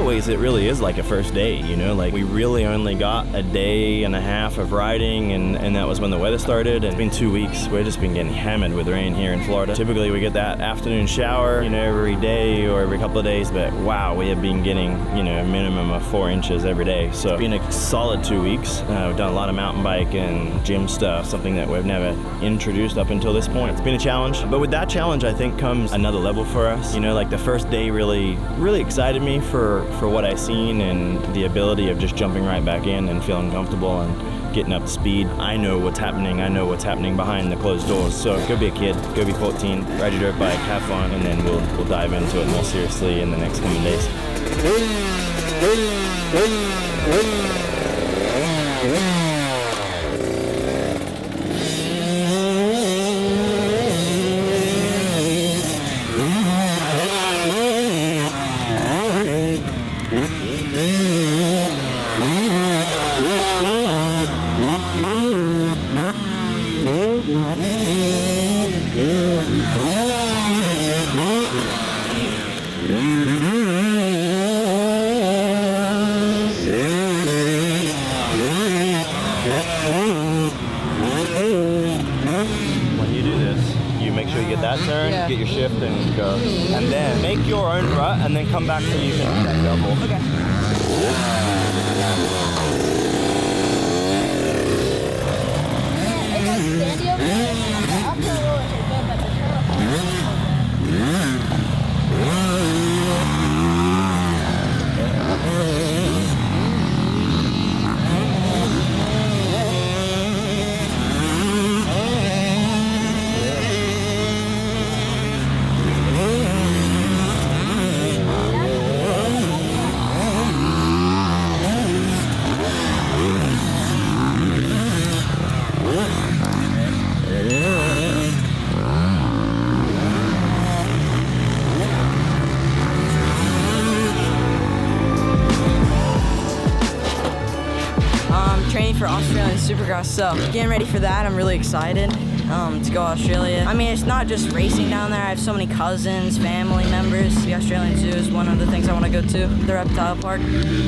of ways it really is like a first day, you know, like we really only got a day and a half of riding, and that was when the weather started. And it's been 2 weeks. We've just been getting hammered with rain here in Florida. Typically we get that afternoon shower, you know, every day or every couple of days, but wow, we have been getting, you know, a minimum of 4 inches every day. So it's been a solid 2 weeks. We've done a lot of mountain bike and gym stuff, something that we've never introduced up until this point. It's been a challenge, but with that challenge I think comes another level for us. You know, like the first day really excited me for what I seen, and the ability of just jumping right back in and feeling comfortable and getting up to speed. I know what's happening. I know what's happening behind the closed doors. So go be a kid, go be 14, ride your dirt bike, have fun, and then we'll dive into it more seriously in the next coming days. When you do this, you make sure you get that turn, get your shift, and go. And then make your own rut, and then come back so you can do that double. Okay. Training for Australian Supercross, so getting ready for that. I'm really excited to go to Australia. I mean, it's not just racing down there. I have so many cousins, family members. The Australian Zoo is one of the things I want to go to, the reptile park.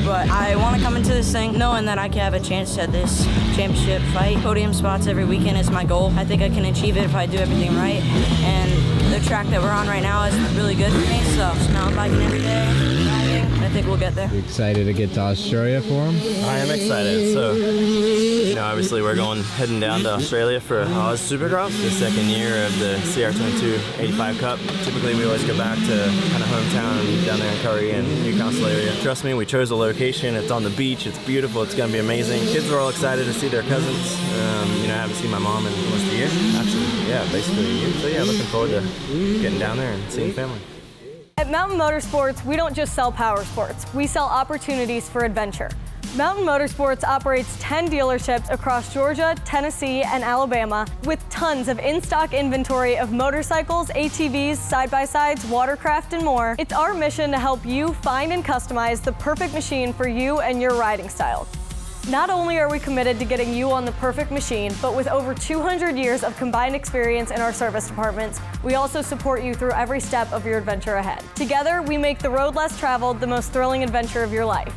But I want to come into this thing knowing that I can have a chance at this championship fight. Podium spots every weekend is my goal. I think I can achieve it if I do everything right. And the track that we're on right now is really good for me, so just mountain biking every day, riding. I think we'll get there. You excited to get to Australia for him? I am excited. So, you know, obviously we're heading down to Australia for Oz Supercross, the second year of the CR22 85 Cup. Typically we always go back to kind of hometown down there in Curry and Newcastle area. Trust me, we chose a location. It's on the beach. It's beautiful. It's going to be amazing. Kids are all excited to see their cousins. You know, I haven't seen my mom in almost a year. Actually, yeah, basically a year. So yeah, looking forward to getting down there and seeing family. At Mountain Motorsports, we don't just sell power sports. We sell opportunities for adventure. Mountain Motorsports operates 10 dealerships across Georgia, Tennessee, and Alabama with tons of in-stock inventory of motorcycles, ATVs, side-by-sides, watercraft, and more. It's our mission to help you find and customize the perfect machine for you and your riding style. Not only are we committed to getting you on the perfect machine, but with over 200 years of combined experience in our service departments, we also support you through every step of your adventure ahead. Together, we make the road less traveled the most thrilling adventure of your life.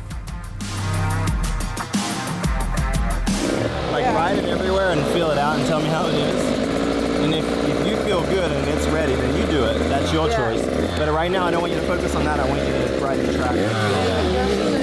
Like ride it everywhere and feel it out and tell me how it is. And if you feel good and it's ready, then you do it. That's your choice. But right now, I don't want you to focus on that. I want you to ride the track and feel that. Yeah.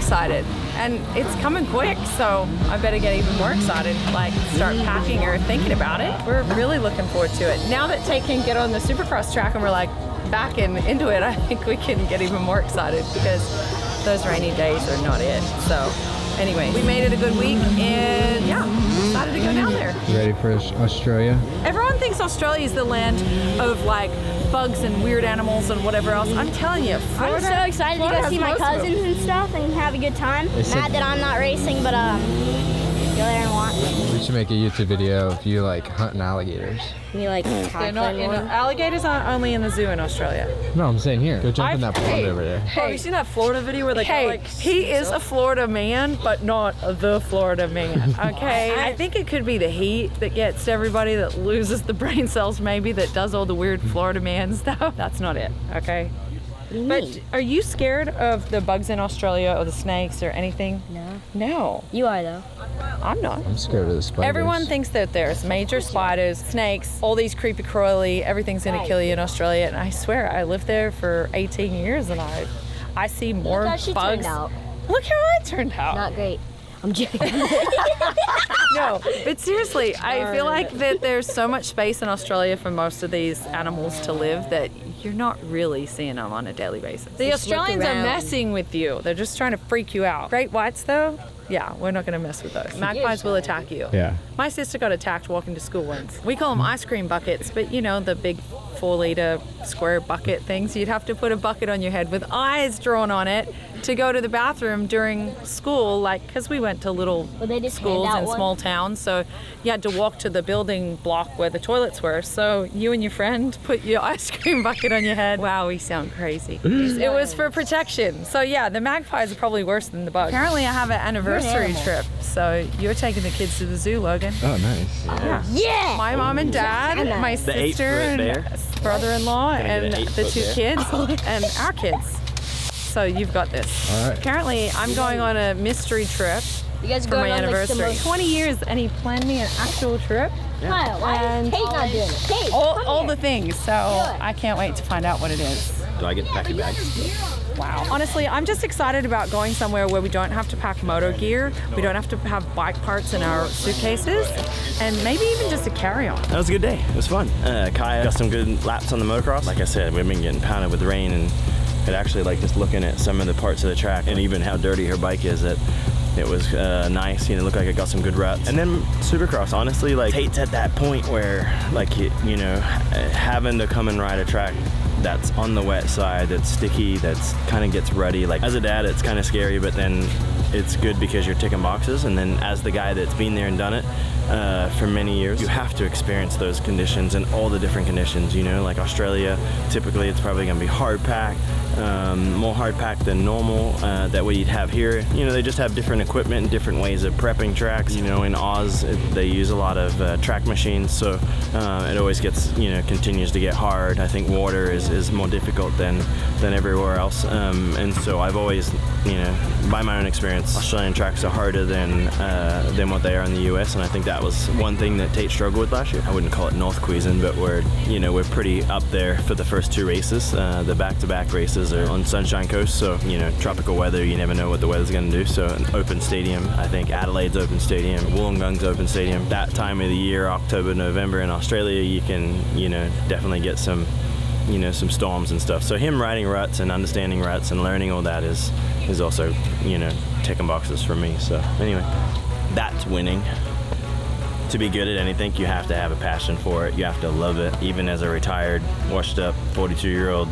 excited. And it's coming quick, so I better get even more excited, like start packing or thinking about it. We're really looking forward to it. Now that Tate can get on the supercross track and we're like back into it, I think we can get even more excited because those rainy days are not it. So anyway, we made it a good week and yeah, I'm excited to go down there. You ready for Australia? Everyone thinks Australia is the land of like bugs and weird animals and whatever else. I'm telling you, I'm so excited to go see my cousins and stuff and have a good time. Mad that I'm not racing, but go there and watch. We should make a YouTube video of you like hunting alligators. Me like They're not alligators aren't only in the zoo in Australia. No, I'm saying here. Go jump in that pond over there. Have you seen that Florida video where they go like... He is a Florida man, but not the Florida man, okay? I think it could be the heat that gets to everybody, that loses the brain cells maybe, that does all the weird Florida man stuff. That's not it, okay? But are you scared of the bugs in Australia or the snakes or anything? No. No. You are though. I'm not. I'm scared of the spiders. Everyone thinks that there's major spiders, snakes, all these creepy crawly, everything's gonna kill you in Australia. And I swear, I lived there for 18 years and I see more Look how she bugs. turned out. Look how I turned out. Not great. I'm joking. No, but seriously, I feel like that there's so much space in Australia for most of these animals to live that you're not really seeing them on a daily basis. The Australians are messing with you. They're just trying to freak you out. Great whites though, yeah, we're not gonna mess with those. Magpies will attack you. Yeah. My sister got attacked walking to school once. We call them ice cream buckets, but you know, the big 4-liter square bucket things. You'd have to put a bucket on your head with eyes drawn on it to go to the bathroom during school, like, because we went to little schools in small towns, so you had to walk to the building block where the toilets were. So you and your friend put your ice cream bucket on your head. Wow, we sound crazy. It was for protection. So yeah, the magpies are probably worse than the bugs. Apparently I have an anniversary trip, so you're taking the kids to the zoo, Logan. Oh, nice. Yeah. My mom and dad, my sister and brother-in-law, and the 2 kids, and our kids. So you've got this. All right. Apparently, I'm going on a mystery trip You guys for going my on anniversary. 20 years, and he planned me an actual trip. Kyle, why is Kate not doing it? Kate, All the things. So I can't wait to find out what it is. Do I get to pack your bags? Wow. Honestly, I'm just excited about going somewhere where we don't have to pack moto gear, we don't have to have bike parts in our suitcases, and maybe even just a carry-on. That was a good day. It was fun. Kaya got some good laps on the motocross. Like I said, we've been getting pounded with rain, and it actually, like, just looking at some of the parts of the track and even how dirty her bike is, it was nice. You know, it looked like it got some good ruts. And then Supercross, honestly, like, Tate's at that point where, like, you know, having to come and ride a track that's on the wet side, that's sticky, that's kind of gets ruddy. Like, as a dad, it's kind of scary, but then it's good because you're ticking boxes. And then as the guy that's been there and done it for many years, you have to experience those conditions and all the different conditions, you know. Like Australia, typically it's probably gonna be hard packed, more hard packed than normal, that what you'd have here. You know, they just have different equipment and different ways of prepping tracks. You know, in Oz, they use a lot of track machines, so it always gets, you know, continues to get hard. I think water is more difficult than everywhere else, and so I've always, you know, by my own experience, Australian tracks are harder than what they are in the US, and I think that was one thing that Tate struggled with last year. I wouldn't call it North Queensland, but we're pretty up there for the first 2 races. The back-to-back races are on Sunshine Coast, so, you know, tropical weather, you never know what the weather's going to do. So an open stadium, I think Adelaide's open stadium, Wollongong's open stadium. That time of the year, October, November in Australia, you can, you know, definitely get some, you know, some storms and stuff. So him riding ruts and understanding ruts and learning all that is also, you know, ticking boxes for me. So anyway, that's winning. To be good at anything, you have to have a passion for it. You have to love it. Even as a retired, washed up 42-year-old,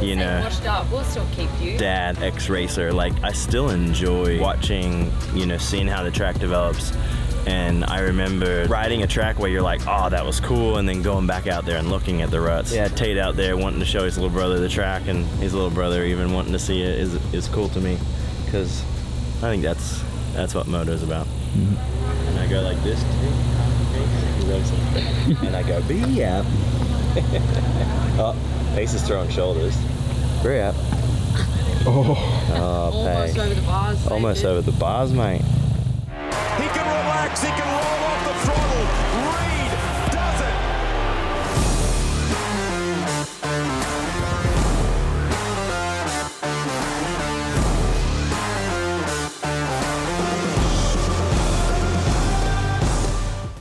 you know, washed up. We'll still keep you. Dad, ex-racer, like, I still enjoy watching, you know, seeing how the track develops. And I remember riding a track where you're like, oh, that was cool, and then going back out there and looking at the ruts. Yeah, Tate out there wanting to show his little brother the track, and his little brother even wanting to see it is cool to me, because I think that's what Moto's about. Mm-hmm. And I go like this, and I go, be up. Oh, Pace is throwing shoulders. Hurry up. Oh, Almost over the bars. Almost over the bars, mate. He can relax, he can roll.